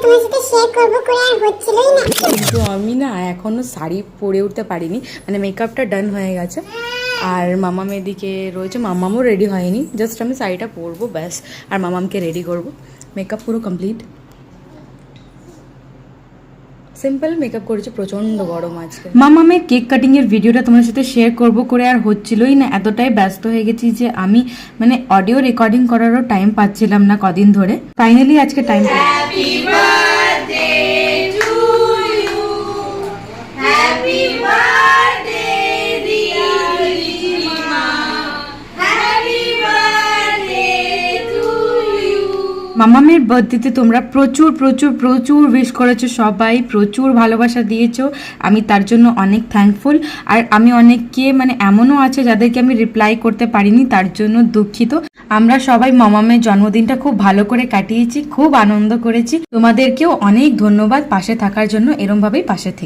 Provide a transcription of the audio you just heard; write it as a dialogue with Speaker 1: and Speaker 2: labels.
Speaker 1: তোমার সাথে শেয়ার করব করে আর হচ্ছিলই না।
Speaker 2: কিন্তু আমি না এখনো শাড়ি পরে উঠতে পারিনি, মানে মেকআপটা ডান হয়ে গেছে আর মামাম এদিকে রয়েছে, মামামও রেডি হয়নি, জাস্ট আমি শাড়িটা পরবো ব্যাস আর মামামকে রেডি করব। মেকআপ পুরো কমপ্লিট, সিম্পল মেকআপ করেছে, প্রচন্ড গরম আজকে। মামামের কেক কাটিং এর ভিডিওটা তোমার সাথে শেয়ার করব করে আর হচ্ছিলই না, এতটাই ব্যস্ত হয়ে গেছি যে আমি মানে অডিও রেকর্ডিং করারও টাইম পাচ্ছিলাম না কদিন ধরে। ফাইনালি আজকে টাইম মামামের বার্থডেতে তোমরা প্রচুর প্রচুর প্রচুর উইশ করেছো, সবাই প্রচুর ভালোবাসা দিয়েছো, আমি তার জন্য অনেক থ্যাঙ্কফুল। আর আমি অনেককে মানে এমনও আছে যাদেরকে আমি রিপ্লাই করতে পারিনি, তার জন্য দুঃখিত। আমরা সবাই মামামের জন্মদিনটা খুব ভালো করে কাটিয়েছি, খুব আনন্দ করেছি। তোমাদেরকেও অনেক ধন্যবাদ পাশে থাকার জন্য, এরমভাবেই পাশে থেকো।